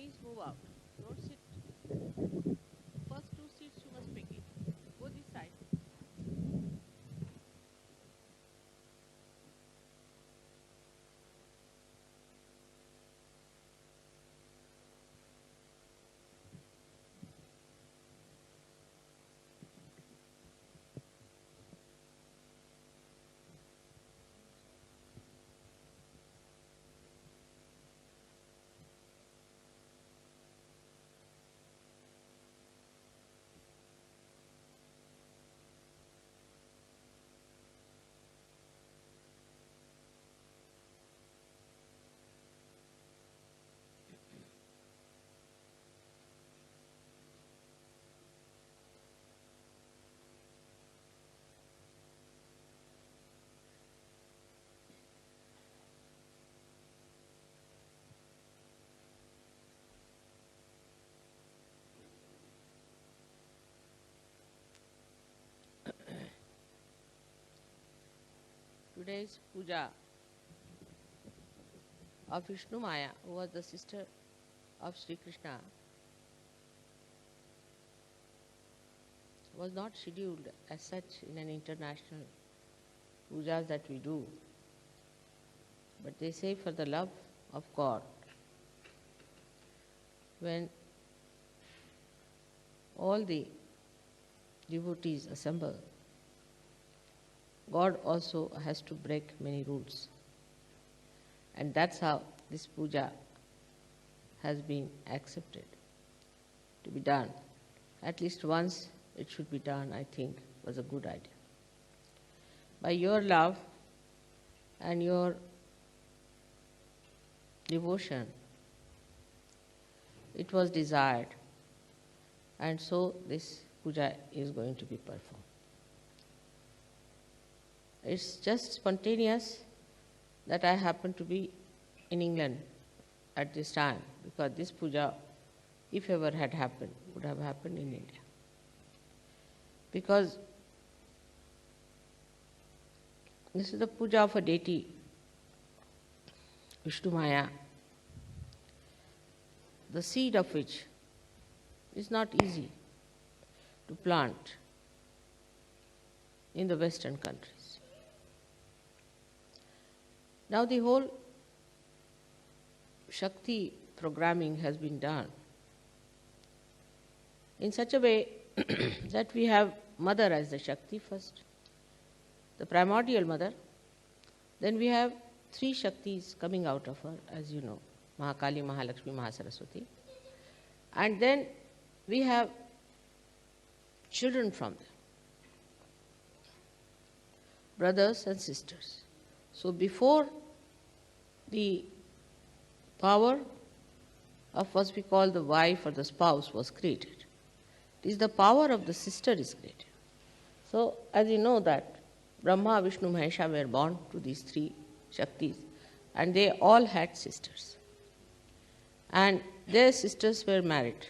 please move out. Don't sit. First two seats you must pick it. Go this side. Today's puja of Vishnu Maya, who was the sister of Sri Krishna, was not scheduled as such in an international pujas that we do. But they say for the love of God, when all the devotees assemble, God also has to break many rules. And that's how this puja has been accepted to be done. At least once it should be done, I think, was a good idea. By your love and your devotion, it was desired, and so this puja is going to be performed. It's just spontaneous that I happen to be in England at this time, because this puja, if ever had happened, would have happened in India. Because this is the puja of a deity, Vishnu Maya, the seed of which is not easy to plant in the Western countries. Now the whole Shakti programming has been done in such a way that we have Mother as the Shakti first, the primordial Mother. Then we have three Shaktis coming out of her, as you know, Mahakali, Mahalakshmi, Mahasaraswati. And then we have children from them, brothers and sisters. So before the power of what we call the wife or the spouse was created, it is the power of the sister is created. So as you know that Brahma, Vishnu, Mahesha were born to these three Shaktis, and they all had sisters. And their sisters were married.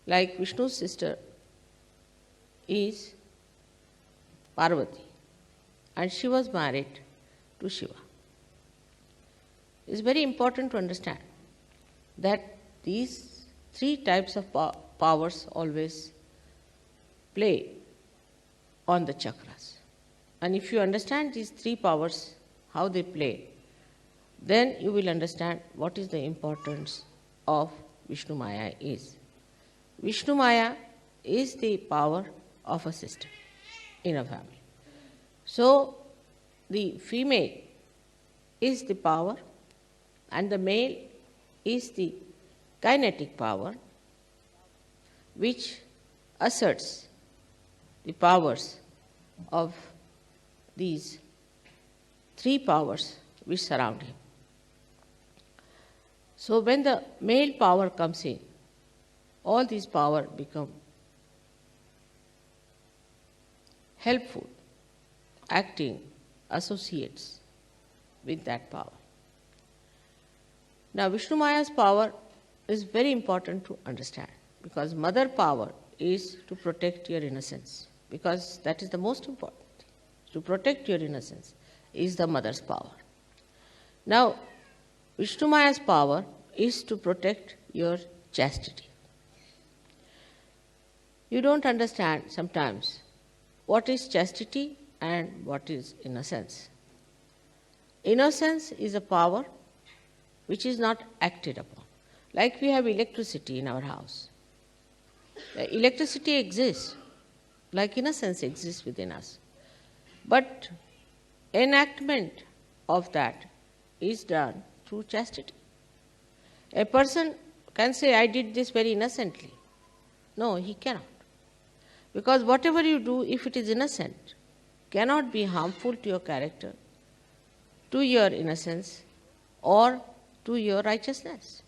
Like Vishnu's sister is Parvati, and she was married to Shiva. It's very important to understand that these three types of powers always play on the chakras. And if you understand these three powers, how they play, then you will understand what is the importance of Vishnu Maya is. Vishnu Maya is the power of a sister in a family. So the female is the power and the male is the kinetic power, which asserts the powers of these three powers which surround him. So when the male power comes in, all these powers become helpful, acting associates with that power. Now Vishnu Maya's power is very important to understand, because mother power is to protect your innocence, because that is the most important thing. To protect your innocence is the mother's power. Now Vishnu Maya's power is to protect your chastity. You don't understand sometimes what is chastity and what is innocence. Innocence is a power which is not acted upon. Like we have electricity in our house. Electricity exists, like innocence exists within us. But enactment of that is done through chastity. A person can say, I did this very innocently. No, he cannot. Because whatever you do, if it is innocent, cannot be harmful to your character, to your innocence, or to your righteousness.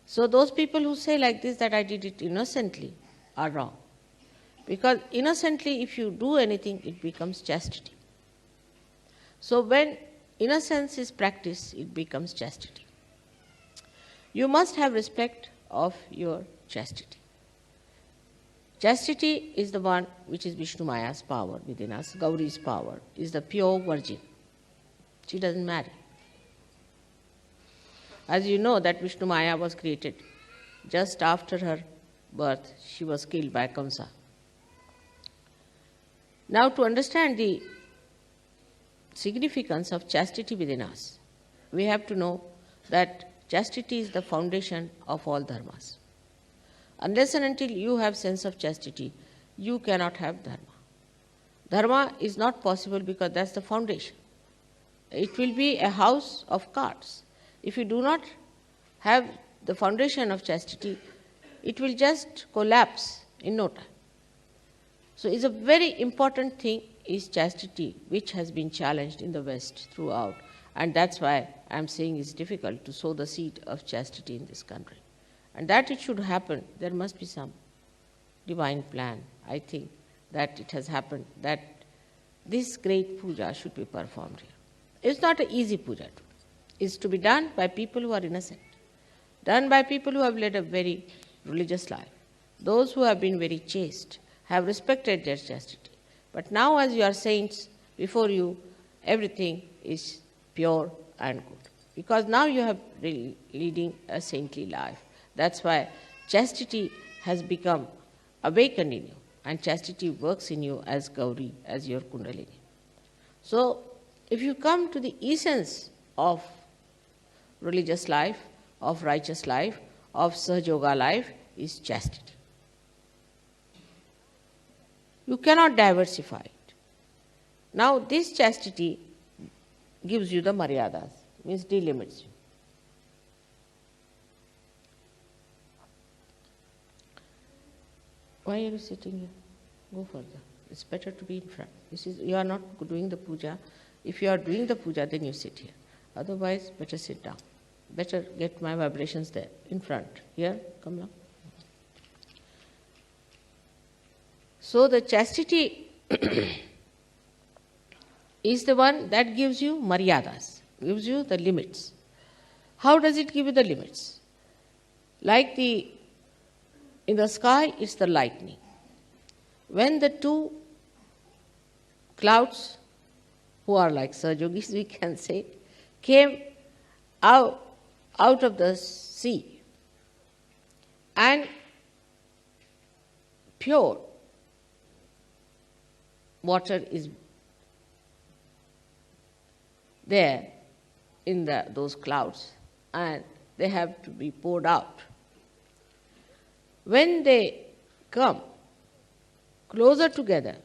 So those people who say like this, that I did it innocently, are wrong. Because innocently, if you do anything, it becomes chastity. So when innocence is practiced, it becomes chastity. You must have respect of your chastity. Chastity is the one which is Vishnu Maya's power within us. Gauri's power is the pure virgin. She doesn't marry. As you know that Vishnu Maya was created just after her birth, she was killed by Kamsa. Now to understand the significance of chastity within us, we have to know that chastity is the foundation of all dharmas. Unless and until you have sense of chastity, you cannot have dharma. Dharma is not possible because that's the foundation. It will be a house of cards. If you do not have the foundation of chastity, it will just collapse in no time. So it's a very important thing is chastity, which has been challenged in the West throughout. And that's why I'm saying it's difficult to sow the seed of chastity in this country. And that it should happen, there must be some divine plan. I think that it has happened, that this great puja should be performed here. It's not an easy puja. It's to be done by people who are innocent, done by people who have led a very religious life. Those who have been very chaste, have respected their chastity. But now as you are saints, before you, everything is pure and good. Because now you have really leading a saintly life. That's why chastity has become awakened in you, and chastity works in you as Gauri, as your Kundalini. So, if you come to the essence of religious life, of righteous life, of Sahaja life, is chastity. You cannot diversify it. Now, this chastity gives you the maryadas, means delimits you. Why are you sitting here? Go further. It's better to be in front. You are not doing the puja. If you are doing the puja, then you sit here. Otherwise, better sit down. Better get my vibrations there, in front. Here, come now. So the chastity is the one that gives you maryadas, gives you the limits. How does it give you the limits? Like in the sky, it's the lightning. When the two clouds, who are like Sahajogis, we can say, came out of the sea, and pure water is there in those clouds, and they have to be poured out. When they come closer together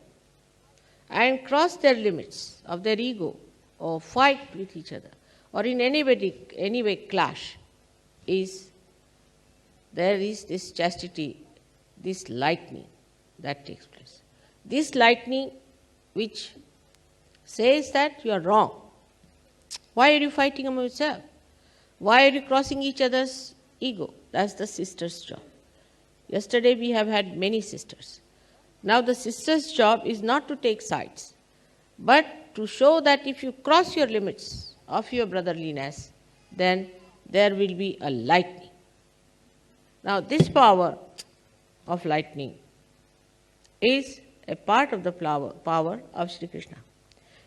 and cross their limits of their ego, or fight with each other, or in any way clash, there is this chastity, this lightning that takes place. This lightning which says that you are wrong. Why are you fighting among yourself? Why are you crossing each other's ego? That's the sister's job. Yesterday we have had many sisters. Now the sister's job is not to take sides, but to show that if you cross your limits of your brotherliness, then there will be a lightning. Now this power of lightning is a part of the power of Sri Krishna,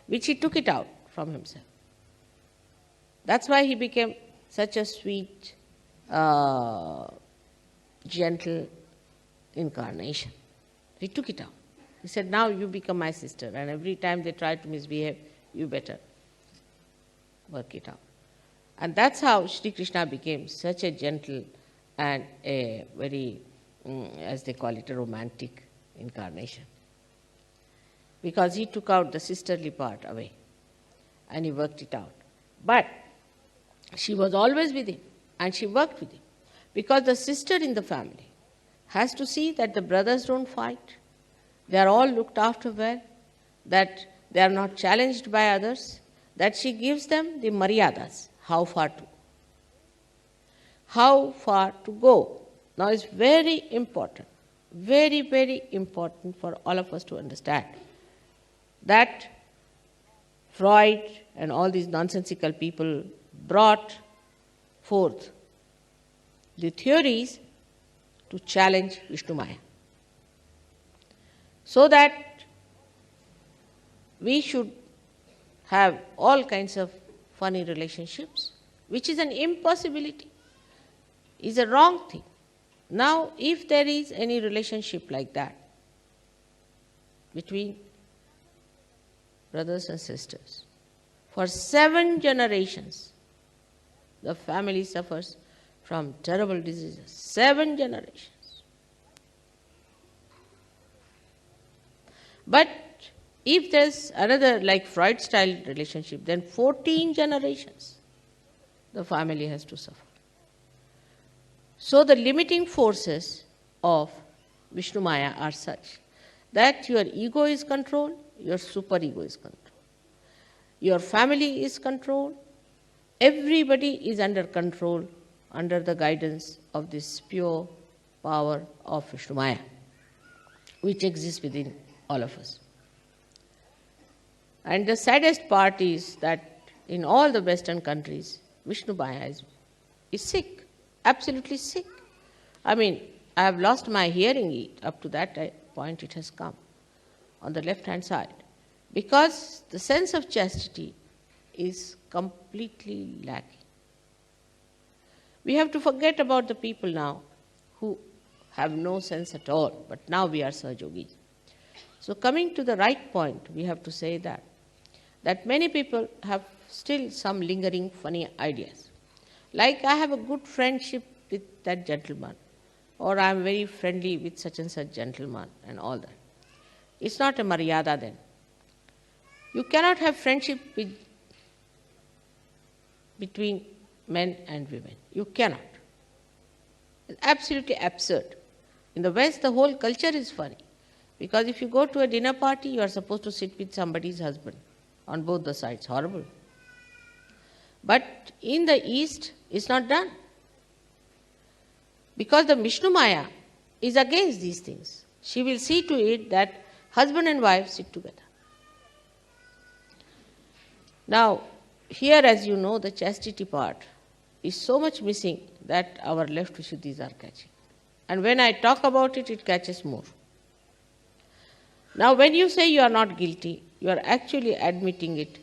which he took it out from himself. That's why he became such a sweet gentle incarnation. He took it out. He said, now you become my sister, and every time they try to misbehave, you better work it out. And that's how Sri Krishna became such a gentle and a very, as they call it, a romantic incarnation. Because he took out the sisterly part away and he worked it out. But she was always with him and she worked with him. Because the sister in the family has to see that the brothers don't fight, they are all looked after well, that they are not challenged by others, that she gives them the maryadas, how far to go. Now it's very important, very, very important for all of us to understand that Freud and all these nonsensical people brought forth the theories to challenge Vishnu Maya, so that we should have all kinds of funny relationships, which is an impossibility, is a wrong thing. Now, if there is any relationship like that between brothers and sisters, for 7 generations, the family suffers from terrible diseases. 7 generations. But if there's another, like Freud-style relationship, then 14 generations the family has to suffer. So the limiting forces of Vishnu Maya are such that your ego is controlled, your superego is controlled, your family is controlled, everybody is under control, under the guidance of this pure power of Vishnu Maya, which exists within all of us. And the saddest part is that in all the Western countries, Vishnu Maya is sick, absolutely sick. I mean, I have lost my hearing up to that point it has come on the left-hand side, because the sense of chastity is completely lacking. We have to forget about the people now who have no sense at all, but now we are Sahajogis. So coming to the right point, we have to say that many people have still some lingering funny ideas. Like, I have a good friendship with that gentleman, or I am very friendly with such and such gentleman, and all that. It's not a maryada then. You cannot have friendship between men and women. You cannot. It's absolutely absurd. In the West, the whole culture is funny. Because if you go to a dinner party, you are supposed to sit with somebody's husband on both the sides. Horrible. But in the East, it's not done. Because the Vishnu Maya is against these things. She will see to it that husband and wife sit together. Now, here, as you know, the chastity part is so much missing that our left Vishuddhis are catching. And when I talk about it, it catches more. Now, when you say you are not guilty, you are actually admitting it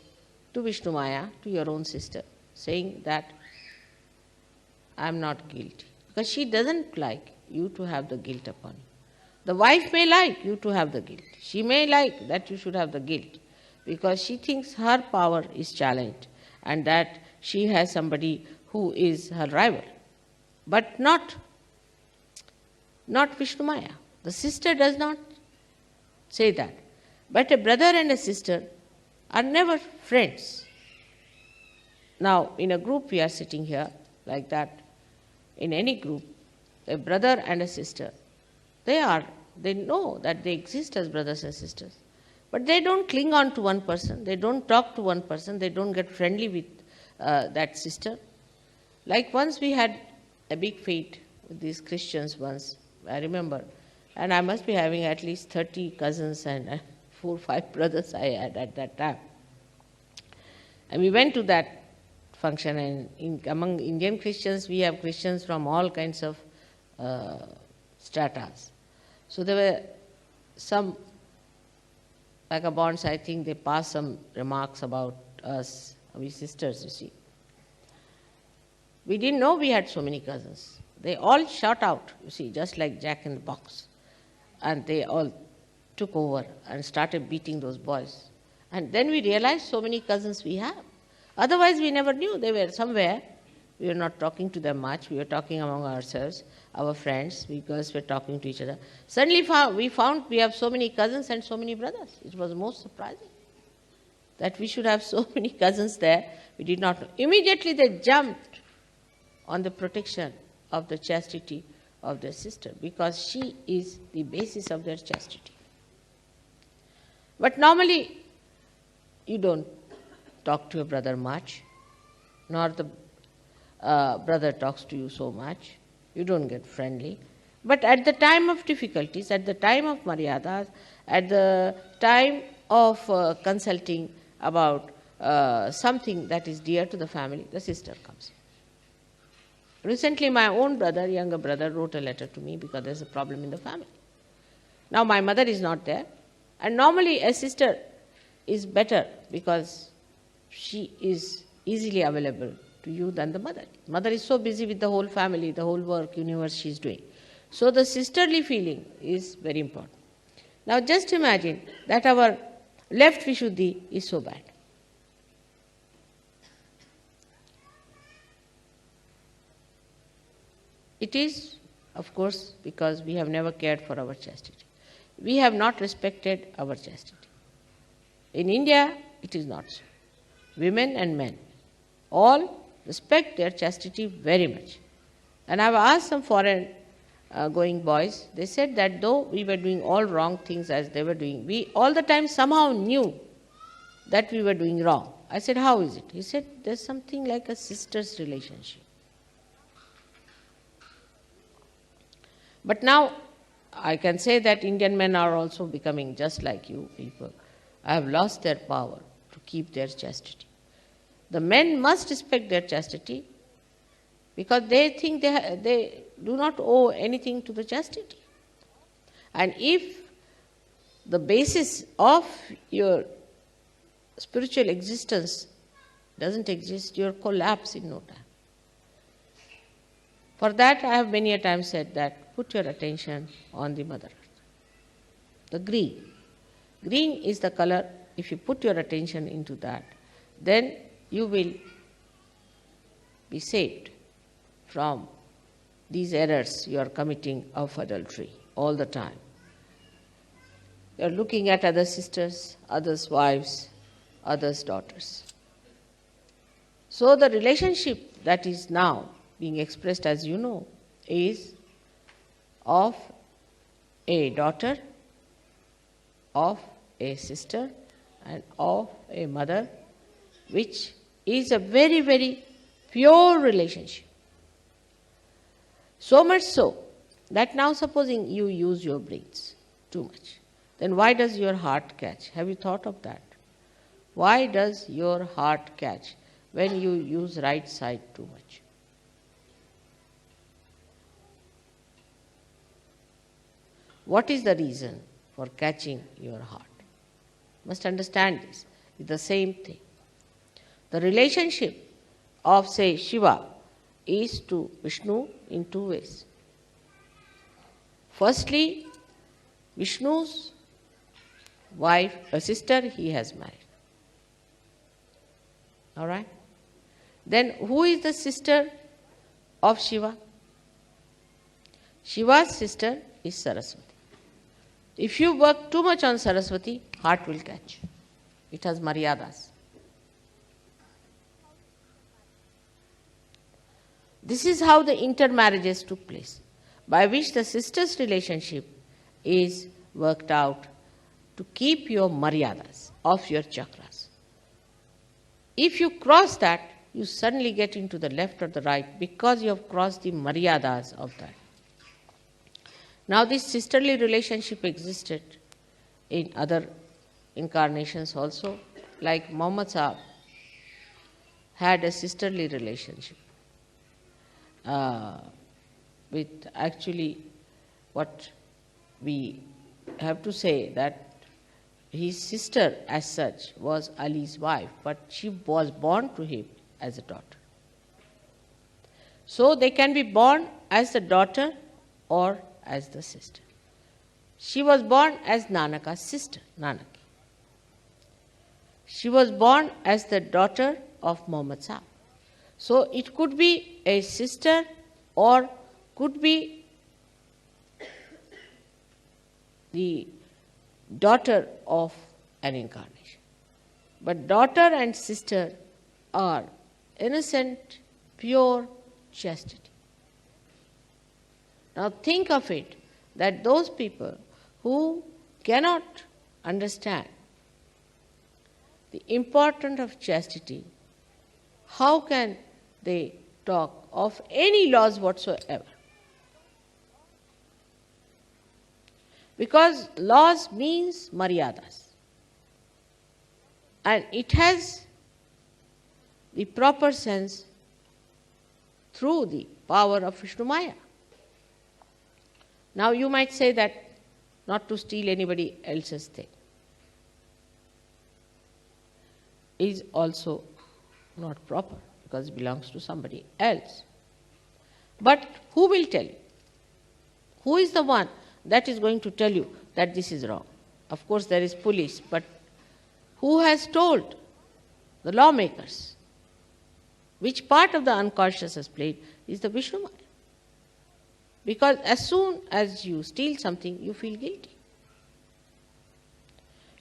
to Vishnu Maya, to your own sister, saying that I am not guilty. Because she doesn't like you to have the guilt upon you. The wife may like you to have the guilt. She may like that you should have the guilt, because she thinks her power is challenged and that she has somebody who is her rival. But not Vishnu Maya. The sister does not say that. But a brother and a sister are never friends. Now, in a group we are sitting here like that. In any group, a brother and a sister, they know that they exist as brothers and sisters. But they don't cling on to one person, they don't talk to one person, they don't get friendly with that sister. Like once we had a big fight with these Christians once, I remember, and I must be having at least 30 cousins and 4 or 5 brothers I had at that time. And we went to that function, and among Indian Christians, we have Christians from all kinds of stratas. So there were some vagabonds, I think they passed some remarks about us, we sisters, you see. We didn't know we had so many cousins. They all shot out, you see, just like Jack in the Box. And they all took over and started beating those boys. And then we realized so many cousins we have. Otherwise, we never knew. They were somewhere. We were not talking to them much. We were talking among ourselves, our friends, because we were talking to each other. Suddenly we found we have so many cousins and so many brothers. It was most surprising that we should have so many cousins there. We did not know. Immediately they jumped on the protection of the chastity of their sister, because she is the basis of their chastity. But normally, you don't talk to your brother much, nor the brother talks to you so much. You don't get friendly. But at the time of difficulties, at the time of maryadas, at the time of consulting about something that is dear to the family, the sister comes in. Recently, my own brother, younger brother, wrote a letter to me because there's a problem in the family. Now, my mother is not there, and normally a sister is better because she is easily available to you than the mother. Mother is so busy with the whole family, the whole work, universe she is doing. So the sisterly feeling is very important. Now just imagine that our left Vishuddhi is so bad. It is, of course, because we have never cared for our chastity. We have not respected our chastity. In India, it is not so. Women and men all respect their chastity very much. And I have asked some foreign going boys, they said that though we were doing all wrong things as they were doing, we all the time somehow knew that we were doing wrong. I said, how is it? He said, there's something like a sister's relationship. But now I can say that Indian men are also becoming just like you people. I have lost their power to keep their chastity. The men must respect their chastity because they think they do not owe anything to the chastity. And if the basis of your spiritual existence doesn't exist, you'll collapse in no time. For that, I have many a time said that put your attention on the Mother Earth. The green. Green is the color. If you put your attention into that, then you will be saved from these errors you are committing of adultery all the time. You are looking at other sisters, others' wives, others' daughters. So the relationship that is now being expressed, as you know, is of a daughter, of a sister, and of a mother, which is a very, very pure relationship. So much so that now supposing you use your brains too much, then why does your heart catch? Have you thought of that? Why does your heart catch when you use right side too much? What is the reason for catching your heart? You must understand this. It's the same thing. The relationship of, say, Shiva is to Vishnu in two ways. Firstly, Vishnu's wife, a sister, he has married. All right? Then who is the sister of Shiva? Shiva's sister is Saraswati. If you work too much on Saraswati, heart will catch. It has maryadas. This is how the intermarriages took place, by which the sister's relationship is worked out to keep your maryadas of your chakras. If you cross that, you suddenly get into the left or the right because you have crossed the maryadas of that. Now this sisterly relationship existed in other incarnations also, like Muhammad Sahib had a sisterly relationship with actually what we have to say that his sister as such was Ali's wife, but she was born to him as a daughter. So they can be born as the daughter or as the sister. She was born as Nanaka's sister, Nanaki. She was born as the daughter of Muhammad Sahib. So it could be a sister or could be the daughter of an incarnation. But daughter and sister are innocent, pure chastity. Now think of it, that those people who cannot understand the importance of chastity, how can they talk of any laws whatsoever? Because laws means maryadas. And it has the proper sense through the power of Vishnu Maya. Now you might say that not to steal anybody else's thing is also not proper because it belongs to somebody else. But who will tell you? Who is the one that is going to tell you that this is wrong? Of course there is police, but who has told? The lawmakers. Which part of the unconscious has played is the Vishnu Maya. Because as soon as you steal something, you feel guilty.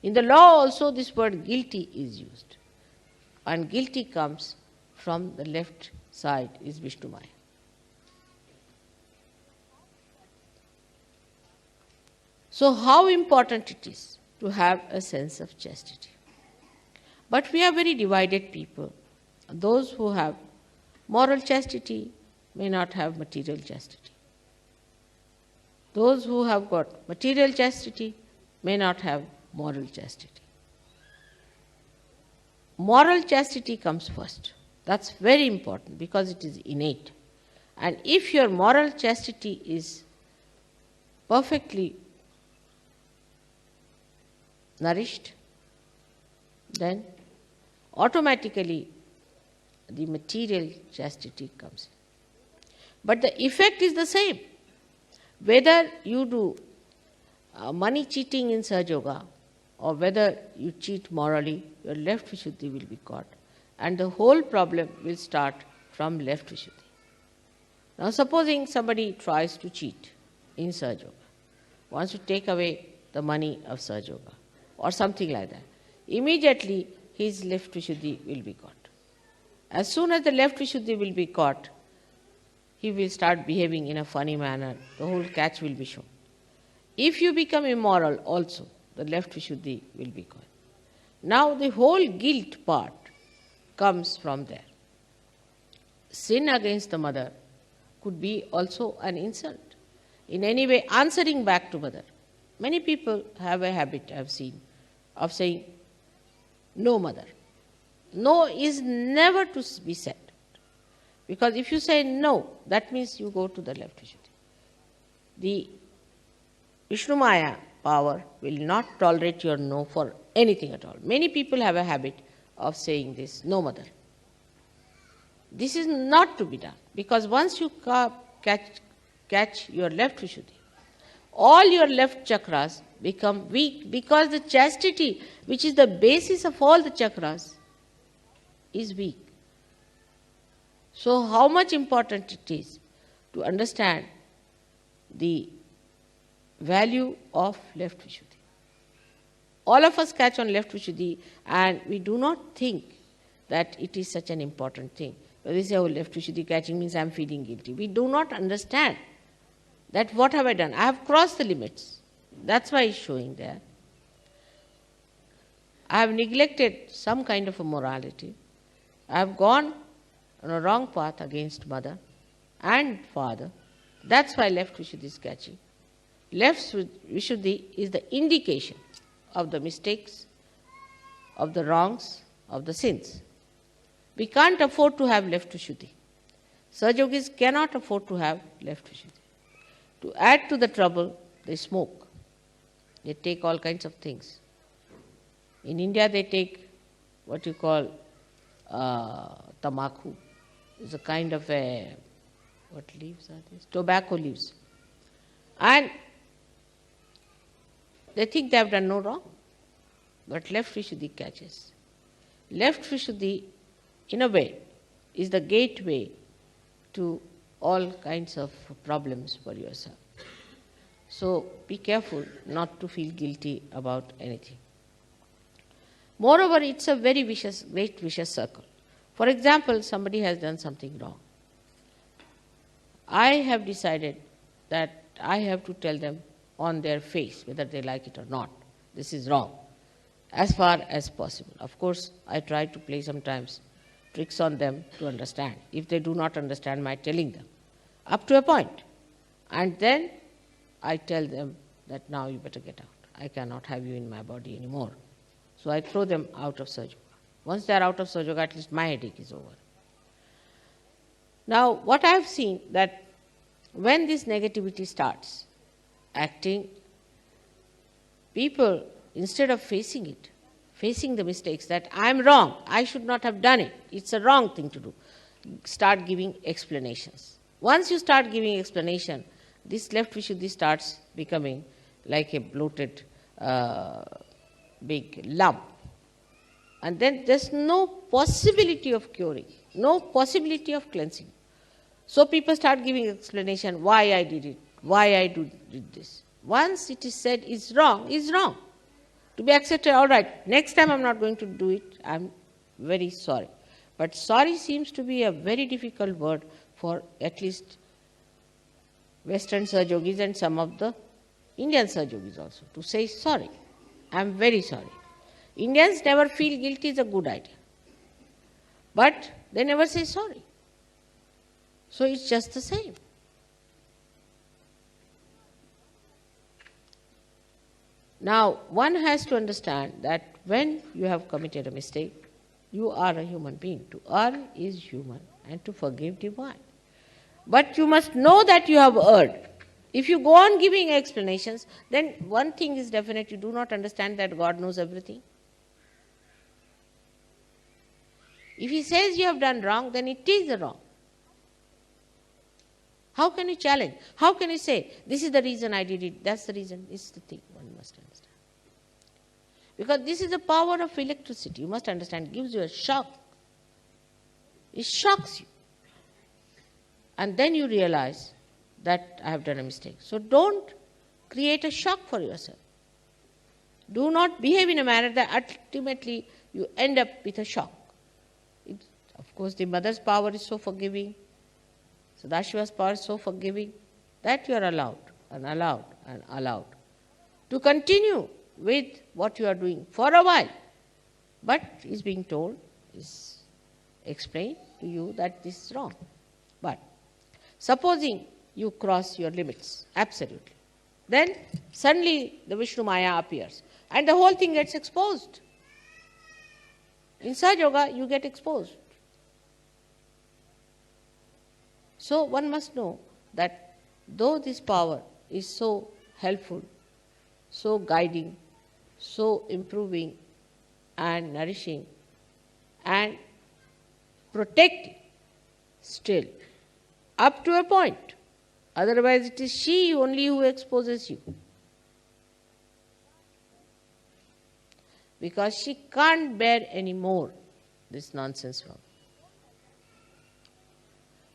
In the law also this word guilty is used. And guilty comes from the left side is Vishnu Maya. So how important it is to have a sense of chastity. But we are very divided people. Those who have moral chastity may not have material chastity. Those who have got material chastity may not have moral chastity. Moral chastity comes first. That's very important because it is innate. And if your moral chastity is perfectly nourished, then automatically the material chastity comes. But the effect is the same. Whether you do money cheating in Sahaja Yoga or whether you cheat morally, your left Vishuddhi will be caught. And the whole problem will start from left Vishuddhi. Now supposing somebody tries to cheat in Sahaja Yoga, wants to take away the money of Sahaja Yoga or something like that, immediately his left Vishuddhi will be caught. As soon as the left Vishuddhi will be caught, he will start behaving in a funny manner. The whole catch will be shown. If you become immoral also, the left Vishuddhi will be caught. Now the whole guilt part comes from there. Sin against the mother could be also an insult. In any way, answering back to mother. Many people have a habit, I have seen, of saying, no mother. No is never to be said. Because if you say no, that means you go to the left Vishuddhi. The Vishnu Maya power will not tolerate your no for anything at all. Many people have a habit of saying this, no mother. This is not to be done, because once you catch your left Vishuddhi, all your left chakras become weak, because the chastity, which is the basis of all the chakras, is weak. So how much important it is to understand the value of left Vishuddhi. All of us catch on left Vishuddhi and we do not think that it is such an important thing. They say, oh, left Vishuddhi catching means I am feeling guilty. We do not understand that what have I done? I have crossed the limits. That's why it's showing there. I have neglected some kind of a morality. I have gone on a wrong path against mother and father. That's why left Vishuddhi is catching. Left Vishuddhi is the indication of the mistakes, of the wrongs, of the sins. We can't afford to have left Vishuddhi. Sahaja Yogis cannot afford to have left Vishuddhi. To add to the trouble, they smoke. They take all kinds of things. In India, they take what you call tamakhu. It's a kind of a what leaves are these? Tobacco leaves. And they think they have done no wrong, but left Vishuddhi catches. Left Vishuddhi, in a way, is the gateway to all kinds of problems for yourself. So be careful not to feel guilty about anything. Moreover, it's a very great vicious circle. For example, somebody has done something wrong. I have decided that I have to tell them on their face whether they like it or not. This is wrong, as far as possible. Of course, I try to play sometimes tricks on them to understand, if they do not understand my telling them, up to a point. And then I tell them that now you better get out. I cannot have you in my body anymore. So I throw them out of Sahaja Yoga. Once they are out of Sahaja Yoga, at least my headache is over. Now, what I have seen, that when this negativity starts acting, people, instead of facing it, facing the mistakes, that I am wrong, I should not have done it, it's a wrong thing to do, start giving explanations. Once you start giving explanation, this left Vishuddhi starts becoming like a bloated big lump. And then there's no possibility of curing, no possibility of cleansing. So people start giving explanation why I did it, why I did this. Once it is said is wrong, to be accepted, all right, next time I'm not going to do it, I'm very sorry. But sorry seems to be a very difficult word for at least Western Sahaja Yogis and some of the Indian Sahaja Yogis also, to say sorry. I'm very sorry. Indians never feel guilty is a good idea. But they never say sorry. So it's just the same. Now, one has to understand that when you have committed a mistake, you are a human being. To err is human and to forgive divine. But you must know that you have erred. If you go on giving explanations, then one thing is definite, you do not understand that God knows everything. If He says you have done wrong, then it is the wrong. How can you challenge? How can you say, this is the reason I did it, that's the reason? This is the thing one must understand. Because this is the power of electricity. You must understand, it gives you a shock. It shocks you. And then you realize that I have done a mistake. So don't create a shock for yourself. Do not behave in a manner that ultimately you end up with a shock. Of course, the mother's power is so forgiving, Sadashiva's power is so forgiving, that you are allowed and allowed and allowed to continue with what you are doing for a while. But is being told, is explained to you that this is wrong. But supposing you cross your limits, absolutely, then suddenly the Vishnu Maya appears and the whole thing gets exposed. In Sahaja Yoga, you get exposed. So one must know that though this power is so helpful, so guiding, so improving and nourishing and protecting, still, up to a point. Otherwise it is she only who exposes you. Because she can't bear any more this nonsense from.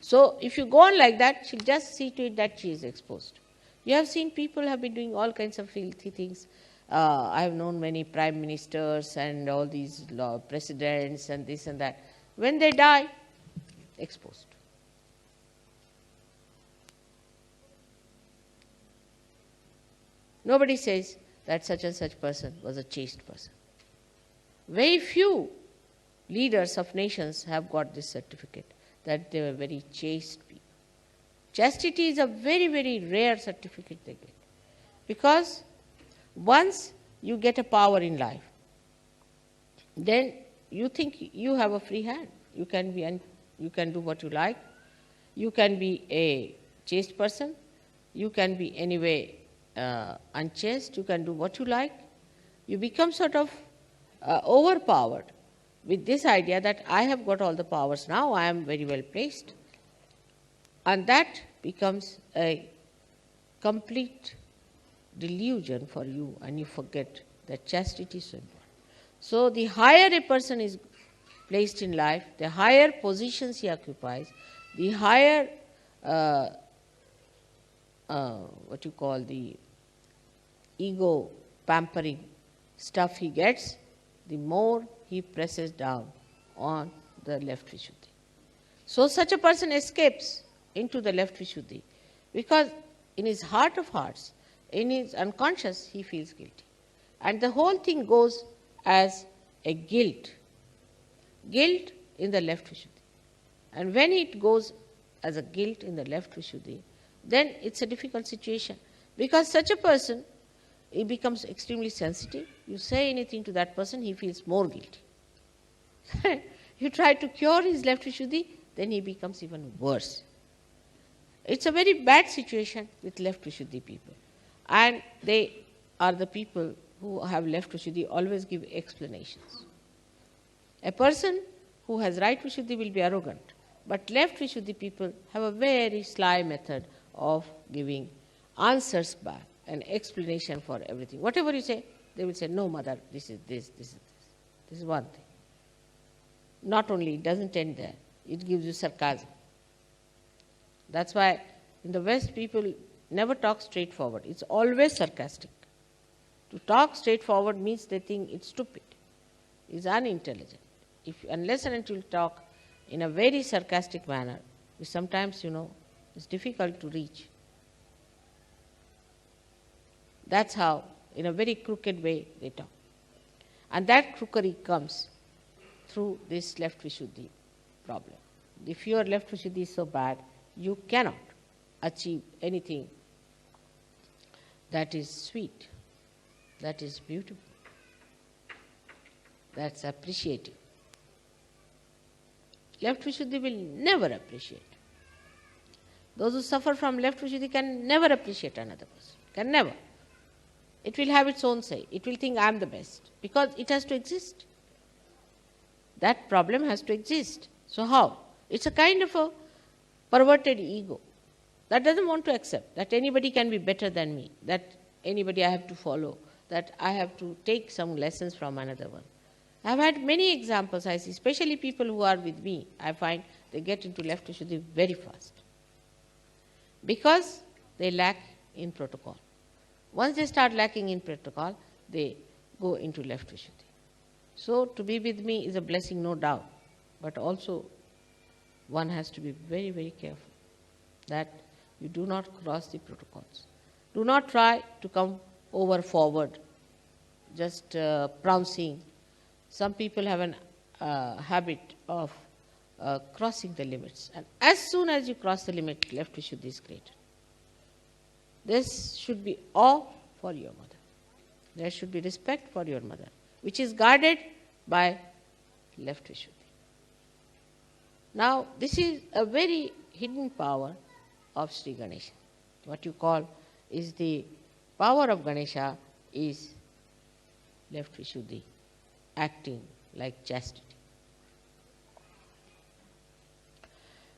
So if you go on like that, she'll just see to it that she is exposed. You have seen people have been doing all kinds of filthy things. I have known many prime ministers and all these presidents and this and that. When they die, exposed. Nobody says that such and such person was a chaste person. Very few leaders of nations have got this certificate, that they were very chaste people. Chastity is a very, very rare certificate they get. Because once you get a power in life, then you think you have a free hand. You can do what you like. You can be a chaste person. You can be anyway unchaste. You can do what you like. You become sort of overpowered with this idea that I have got all the powers now, I am very well placed. And that becomes a complete delusion for you, and you forget that chastity is so important. So the higher a person is placed in life, the higher positions he occupies, the higher what you call the ego pampering stuff he gets, the more he presses down on the left Vishuddhi. So such a person escapes into the left Vishuddhi because in his heart of hearts, in his unconscious, he feels guilty. And the whole thing goes as a guilt in the left Vishuddhi. And when it goes as a guilt in the left Vishuddhi, then it's a difficult situation. Because such a person, he becomes extremely sensitive. You say anything to that person, he feels more guilty. You try to cure his left Vishuddhi, then he becomes even worse. It's a very bad situation with left Vishuddhi people. And they are the people who have left Vishuddhi always give explanations. A person who has right Vishuddhi will be arrogant, but left Vishuddhi people have a very sly method of giving answers back, an explanation for everything. Whatever you say, they will say, no, mother, this is this, this is this. This is one thing. Not only, it doesn't end there, it gives you sarcasm. That's why in the West, people never talk straightforward. It's always sarcastic. To talk straightforward means they think it's stupid, it's unintelligent. Unless and until you talk in a very sarcastic manner, which sometimes, it's difficult to reach. That's how, in a very crooked way, they talk. And that crookery comes through this left Vishuddhi problem. If your left Vishuddhi is so bad, you cannot achieve anything that is sweet, that is beautiful, that's appreciative. Left Vishuddhi will never appreciate. Those who suffer from left Vishuddhi can never appreciate another person, can never. It will have its own say. It will think I am the best because it has to exist. That problem has to exist. So how? It's a kind of a perverted ego that doesn't want to accept that anybody can be better than me, that anybody I have to follow, that I have to take some lessons from another one. I've had many examples I see, especially people who are with me, I find they get into left Vishuddhi very fast because they lack in protocol. Once they start lacking in protocol, they go into left Vishuddhi. So to be with me is a blessing, no doubt, but also one has to be very, very careful that you do not cross the protocols. Do not try to come over forward, just pronouncing. Some people have a habit of crossing the limits. And as soon as you cross the limit, left Vishuddhi is created. This should be awe for your mother. There should be respect for your mother, which is guarded by left Vishuddhi. Now, this is a very hidden power of Sri Ganesha. What you call is the power of Ganesha is left Vishuddhi, acting like chastity.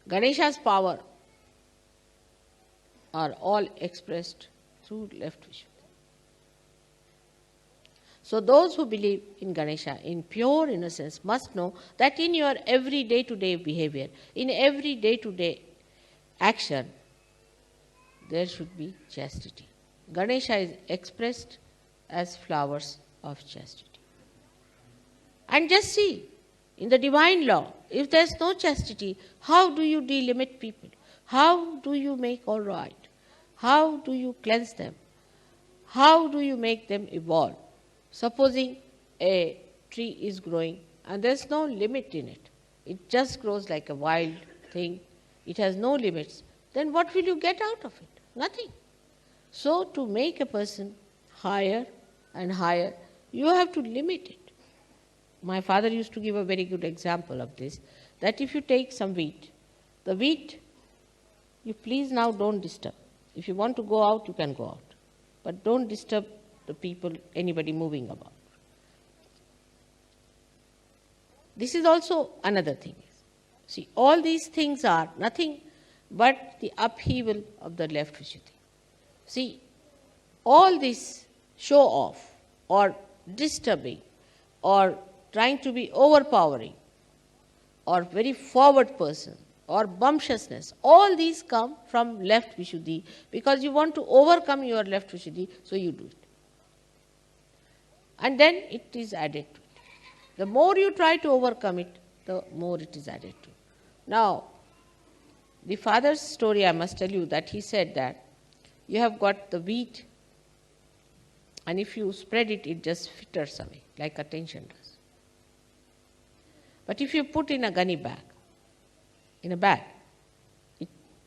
Ganesha's power are all expressed through left Vishuddhi. So those who believe in Ganesha in pure innocence must know that in your every day-to-day behavior, in every day-to-day action, there should be chastity. Ganesha is expressed as flowers of chastity. And just see, in the divine law, if there is no chastity, how do you delimit people? How do you make all right? How do you cleanse them? How do you make them evolve? Supposing a tree is growing and there is no limit in it, it just grows like a wild thing, it has no limits, then what will you get out of it? Nothing. So to make a person higher and higher, you have to limit it. My father used to give a very good example of this, that if you take some wheat, the wheat, you please now don't disturb. If you want to go out, you can go out. But don't disturb the people, anybody moving about. This is also another thing. See, all these things are nothing but the upheaval of the left Vishuddhi. See, all this show off or disturbing or trying to be overpowering or very forward person or bumptiousness, all these come from left Vishuddhi because you want to overcome your left Vishuddhi, so you do it. And then it is added to it. The more you try to overcome it, the more it is added to it. Now, the father's story, I must tell you that he said that you have got the wheat, and if you spread it, it just fritters away like attention does. But if you put in a gunny bag,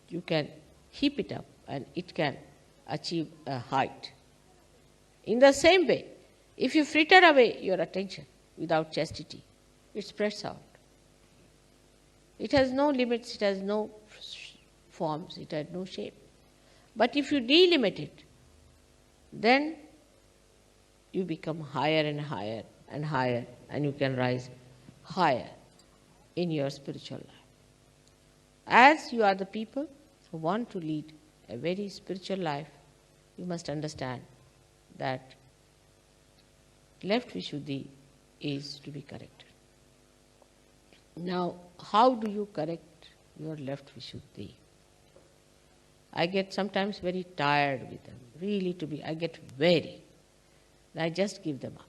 you can heap it up and it can achieve a height. In the same way, if you fritter away your attention without chastity, it spreads out. It has no limits, it has no forms, it has no shape. But if you delimit it, then you become higher and higher and higher, and you can rise higher in your spiritual life. As you are the people who want to lead a very spiritual life, you must understand that left Vishuddhi is to be corrected. Now, how do you correct your left Vishuddhi? I get sometimes very tired with them, I get very. I just give them up.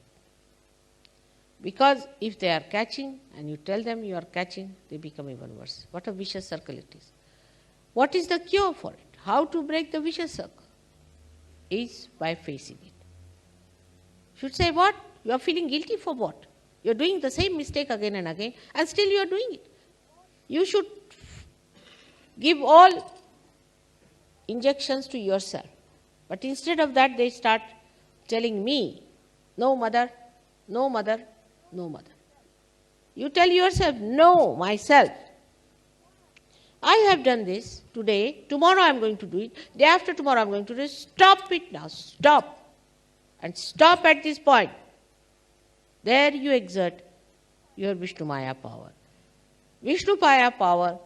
Because if they are catching and you tell them you are catching, they become even worse. What a vicious circle it is. What is the cure for it? How to break the vicious circle? Is by facing it. You should say, what? You are feeling guilty for what? You are doing the same mistake again and again, and still you are doing it. You should give all injections to yourself. But instead of that, they start telling me, no mother, no mother, no mother. You tell yourself, no, myself. I have done this today, tomorrow I am going to do it, day after tomorrow I am going to do it. Stop it now, stop. And stop at this point. There you exert your Vishnu-maya power. Vishnu-maya power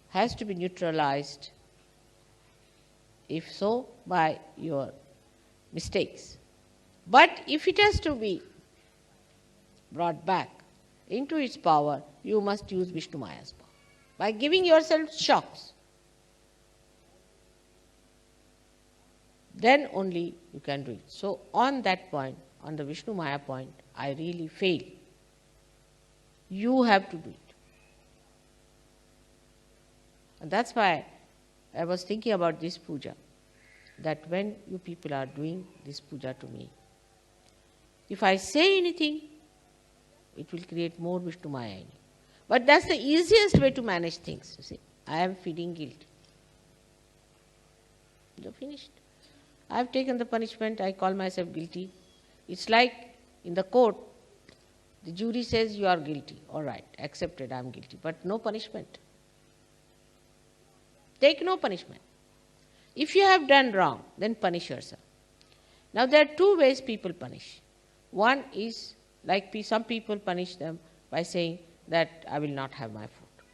has to be neutralized, if so, by your mistakes. But if it has to be brought back into its power, you must use Vishnu-maya's power by giving yourself shocks. Then only you can do it. So on that point, on the Vishnu-maya point, I really fail. You have to do it. And that's why I was thinking about this puja, that when you people are doing this puja to me, if I say anything, it will create more Vishnu-maya in you. But that's the easiest way to manage things. You see, I am feeling guilt. You're finished. I have taken the punishment, I call myself guilty. It's like in the court, the jury says you are guilty. All right, accepted, I am guilty. But no punishment. Take no punishment. If you have done wrong, then punish yourself. Now there are two ways people punish. One is like some people punish them by saying that I will not have my food.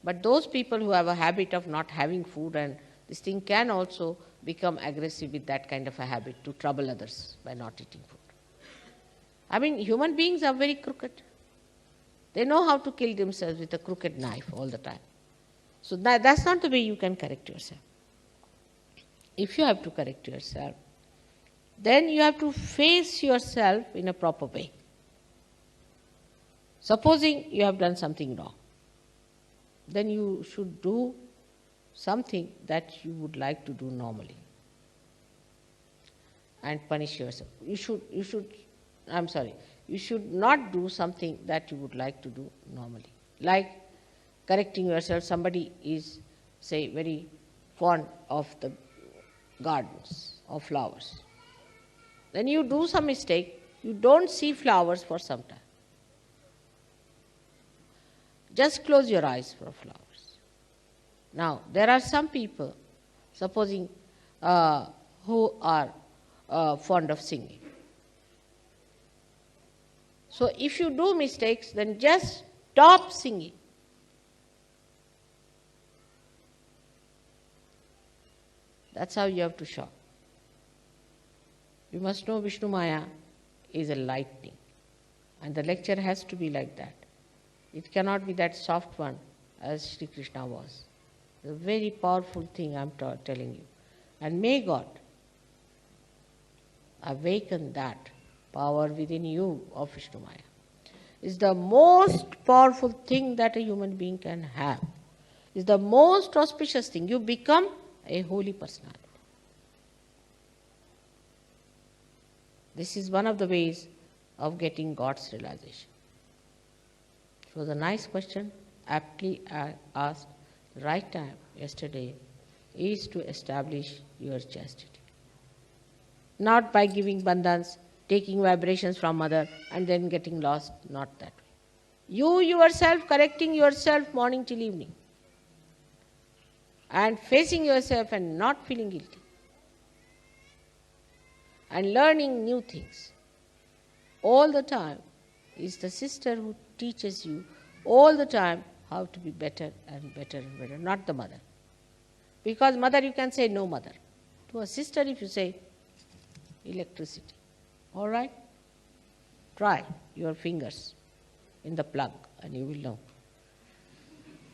But those people who have a habit of not having food, and this thing can also become aggressive with that kind of a habit to trouble others by not eating food. I mean, human beings are very crooked. They know how to kill themselves with a crooked knife all the time. So that's not the way you can correct yourself. If you have to correct yourself, then you have to face yourself in a proper way. Supposing you have done something wrong, then you should do something that you would like to do normally and punish yourself. You should not do something that you would like to do normally. Like correcting yourself, somebody is, say, very fond of the gardens of flowers. Then you do some mistake, you don't see flowers for some time. Just close your eyes for flowers. Now, there are some people, supposing, who are fond of singing. So if you do mistakes, then just stop singing. That's how you have to shock. You must know Vishnu Maya is a lightning. And the lecture has to be like that. It cannot be that soft one as Sri Krishna was. It's a very powerful thing I'm telling you. And may God awaken that power within you of Vishnu Maya. It's the most powerful thing that a human being can have. It's the most auspicious thing. You become a holy personality. This is one of the ways of getting God's realization. It was a nice question, aptly asked. The right time yesterday is to establish your chastity. Not by giving bandhans, taking vibrations from mother and then getting lost, not that way. You yourself correcting yourself morning till evening and facing yourself and not feeling guilty and learning new things. All the time is the sister who teaches you all the time how to be better and better and better, not the mother. Because mother, you can say no mother. To a sister, if you say electricity, all right? Try your fingers in the plug and you will know.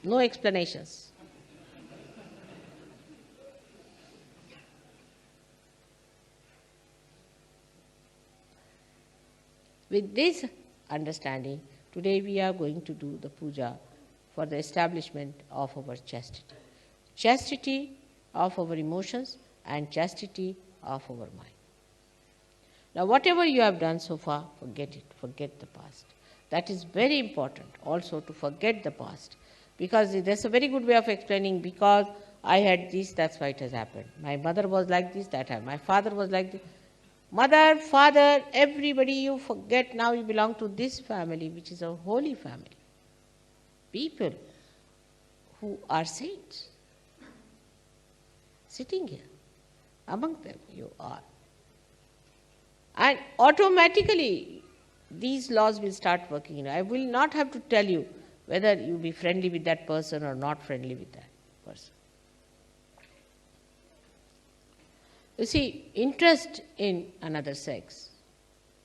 No explanations. With this understanding, today we are going to do the puja for the establishment of our chastity. Chastity of our emotions and chastity of our mind. Now, whatever you have done so far, forget it. Forget the past. That is very important also to forget the past. Because there's a very good way of explaining, because I had this, that's why it has happened. My mother was like this, that happened. My father was like this. Mother, father, everybody you forget, now you belong to this family, which is a holy family. People who are saints. Sitting here, among them you are. And automatically these laws will start working. I will not have to tell you whether you be friendly with that person or not friendly with that person. You see, interest in another sex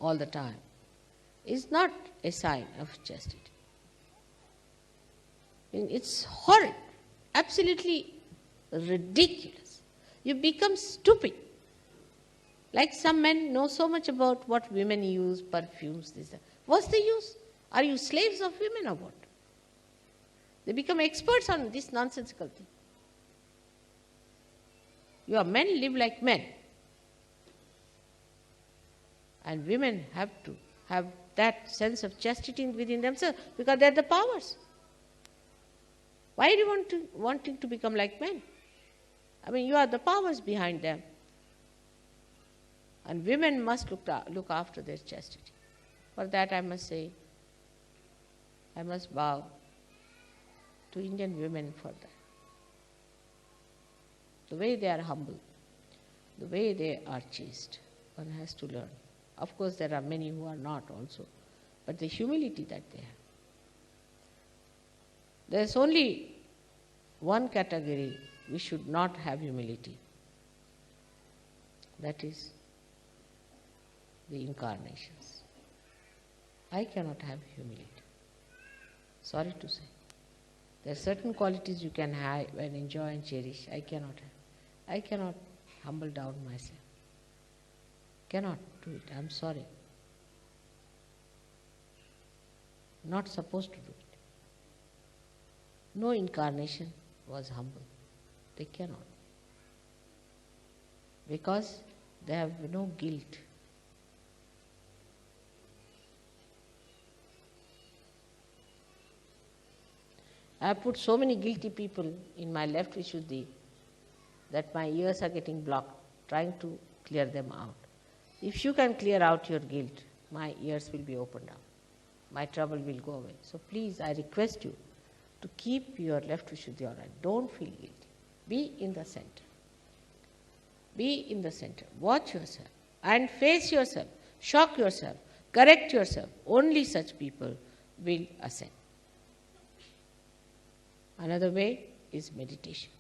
all the time is not a sign of chastity. It's horrid, absolutely ridiculous. You become stupid. Like some men know so much about what women use, perfumes, this, that. What's the use? Are you slaves of women or what? They become experts on this nonsensical thing. Your men live like men. And women have to have that sense of chastity within themselves because they're the powers. Why are you wanting to become like men? I mean, you are the powers behind them. And women must look after their chastity. For that I must say, I must bow to Indian women for that. The way they are humble, the way they are chaste, one has to learn. Of course, there are many who are not also, but the humility that they have. There is only one category we should not have humility. That is the incarnations. I cannot have humility. Sorry to say. There are certain qualities you can have and enjoy and cherish. I cannot have. I cannot humble down myself. Cannot do it. I'm sorry. Not supposed to do it. No incarnation was humble. They cannot. Because they have no guilt. I have put so many guilty people in my left Vishuddhi that my ears are getting blocked, trying to clear them out. If you can clear out your guilt, my ears will be opened up. My trouble will go away. So please, I request you to keep your left Vishuddhi all right. Don't feel guilty. Be in the center. Be in the center. Watch yourself and face yourself. Shock yourself. Correct yourself. Only such people will ascend. Another way is meditation.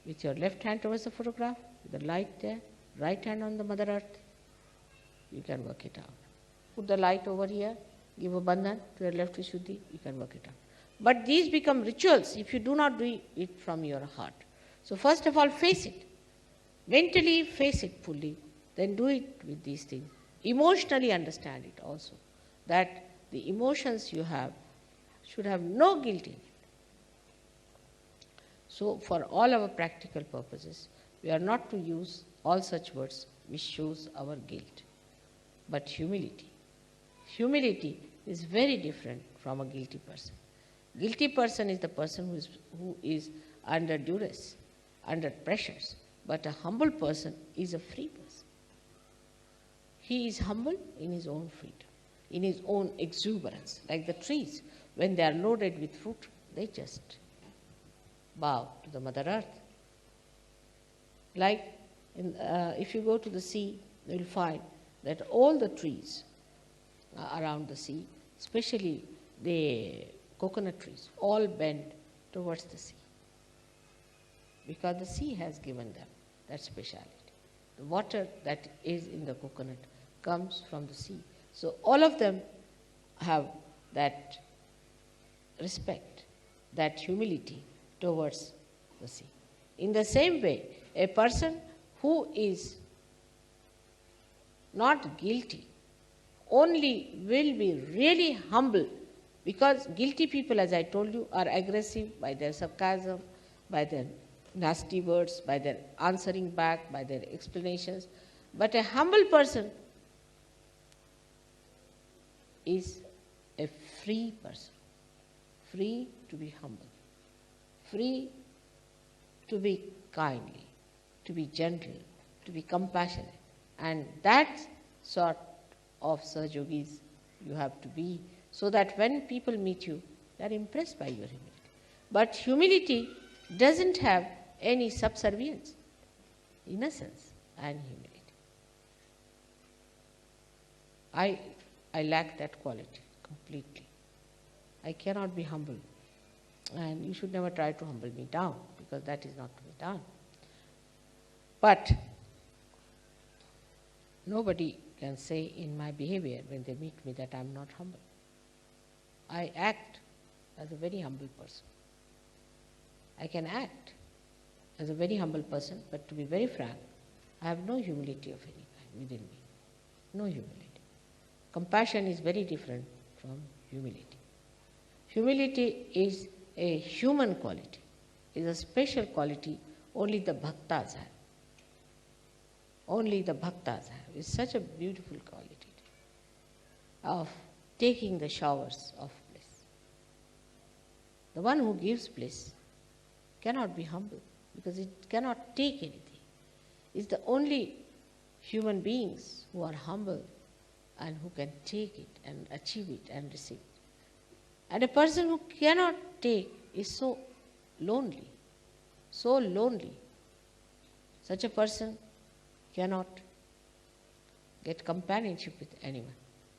with your left hand towards the photograph, with the light there, right hand on the Mother Earth, you can work it out. Put the light over here, give a bandhan to your left Vishuddhi, you can work it out. But these become rituals if you do not do it from your heart. So first of all, face it. Mentally face it fully, then do it with these things. Emotionally understand it also, that the emotions you have should have no guilt in it. So for all our practical purposes, we are not to use all such words which shows our guilt, but humility. Humility is very different from a guilty person. Guilty person is the person who is under duress, under pressures, but a humble person is a free person. He is humble in his own freedom, in his own exuberance. Like the trees, when they are loaded with fruit, they just bow to the Mother Earth. Like if you go to the sea, you will find that all the trees around the sea, especially the coconut trees, all bend towards the sea, because the sea has given them that speciality. The water that is in the coconut comes from the sea. So all of them have that respect, that humility towards the sea. In the same way, a person who is not guilty only will be really humble, because guilty people, as I told you, are aggressive by their sarcasm, by their nasty words, by their answering back, by their explanations. But a humble person is a free person, free to be humble, free to be kindly, to be gentle, to be compassionate. And that sort of Sahajogis you have to be, so that when people meet you, they are impressed by your humility. But humility doesn't have any subservience, innocence and humility. I lack that quality completely. I cannot be humble. And you should never try to humble me down, because that is not to be done. But nobody can say in my behavior when they meet me that I am not humble. I act as a very humble person. I can act as a very humble person, but to be very frank, I have no humility of any kind within me. No humility. Compassion is very different from humility. Humility is a human quality, is a special quality only the bhaktas have. Only the bhaktas have. It's such a beautiful quality of taking the showers of bliss. The one who gives bliss cannot be humble, because it cannot take anything. It's the only human beings who are humble and who can take it and achieve it and receive it. And a person who cannot take is so lonely, so lonely. Such a person cannot get companionship with anyone,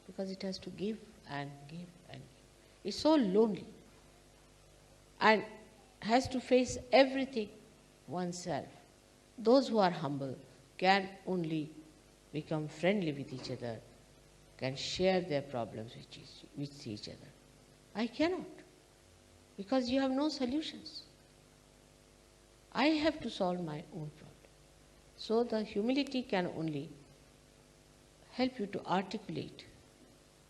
because it has to give and give and give. It's so lonely and has to face everything oneself. Those who are humble can only become friendly with each other, can share their problems with each other. I cannot, because you have no solutions. I have to solve my own problem. So the humility can only help you to articulate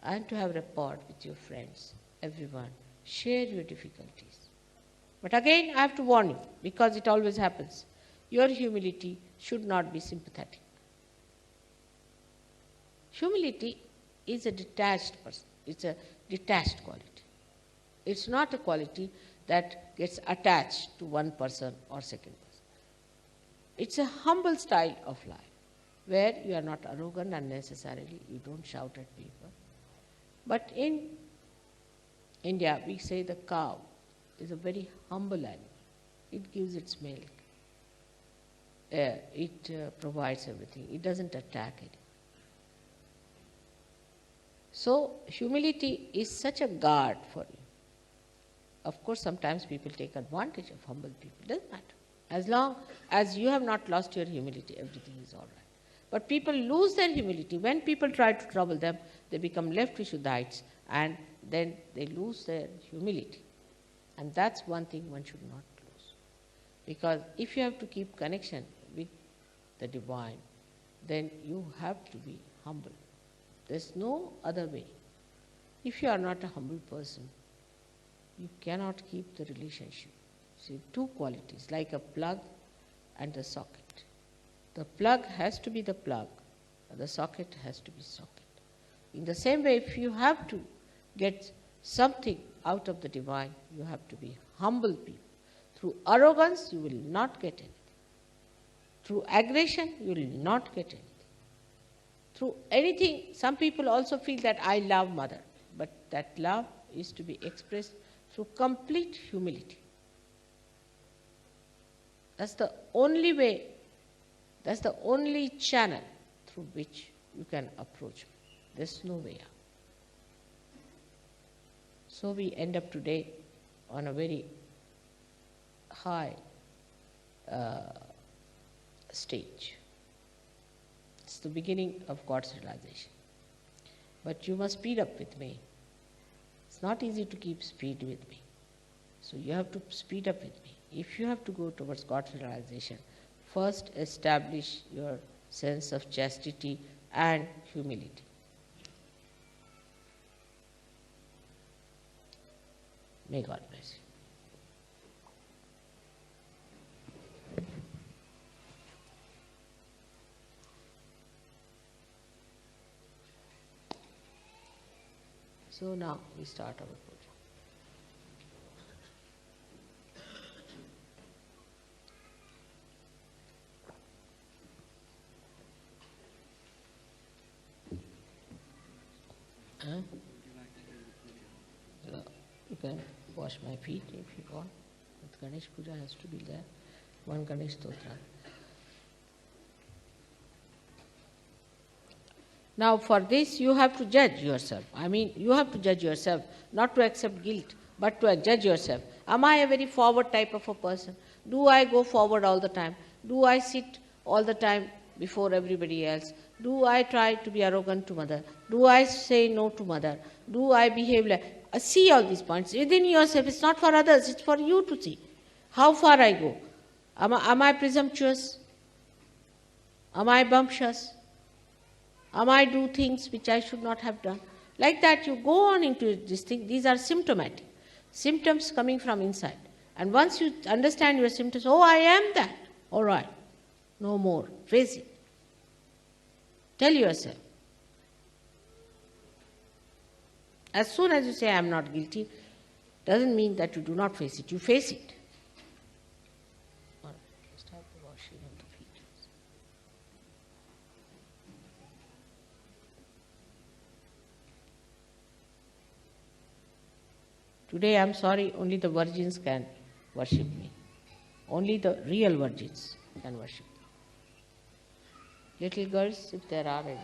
and to have rapport with your friends, everyone. Share your difficulties. But again, I have to warn you, because it always happens. Your humility should not be sympathetic. Humility is a detached person. It's a detached quality. It's not a quality that gets attached to one person or second person. It's a humble style of life, where you are not arrogant unnecessarily, you don't shout at people. But in India, we say the cow is a very humble animal. It gives its milk. It provides everything. It doesn't attack it. So humility is such a guard for you. Of course, sometimes people take advantage of humble people. It doesn't matter. As long as you have not lost your humility, everything is all right. But people lose their humility. When people try to trouble them, they become left Vishuddhites, and then they lose their humility. And that's one thing one should not lose. Because if you have to keep connection with the divine, then you have to be humble. There's no other way. If you are not a humble person, you cannot keep the relationship. See, two qualities, like a plug and a socket. The plug has to be the plug, the socket has to be socket. In the same way, if you have to get something out of the divine, you have to be humble people. Through arrogance, you will not get anything. Through aggression, you will not get anything. Through anything, some people also feel that I love mother, but that love is to be expressed through complete humility. That's the only way, that's the only channel through which you can approach me. There's no way out. So we end up today on a very high stage. It's the beginning of God's realization. But you must speed up with me. It's not easy to keep speed with me. So you have to speed up with me. If you have to go towards God's realization, first establish your sense of chastity and humility. May God bless you. So now we start our puja. You can wash my feet if you want. But Ganesh Puja has to be there. One Ganesh Stotra. Now for this you have to judge yourself. You have to judge yourself, not to accept guilt, but to judge yourself. Am I a very forward type of a person? Do I go forward all the time? Do I sit all the time before everybody else? Do I try to be arrogant to mother? Do I say no to mother? Do I behave like... See all these points within yourself. It's not for others, it's for you to see. How far I go? Am I presumptuous? Am I bumptious? Am I do things which I should not have done? Like that you go on into this thing. These are symptomatic. Symptoms coming from inside. And once you understand your symptoms, oh, I am that. All right. No more. Face it. Tell yourself. As soon as you say, I am not guilty, doesn't mean that you do not face it. You face it. All right. Start the washing of the feet. Today, I am sorry, only the virgins can worship me. Only the real virgins can worship me. Little girls, if there are any.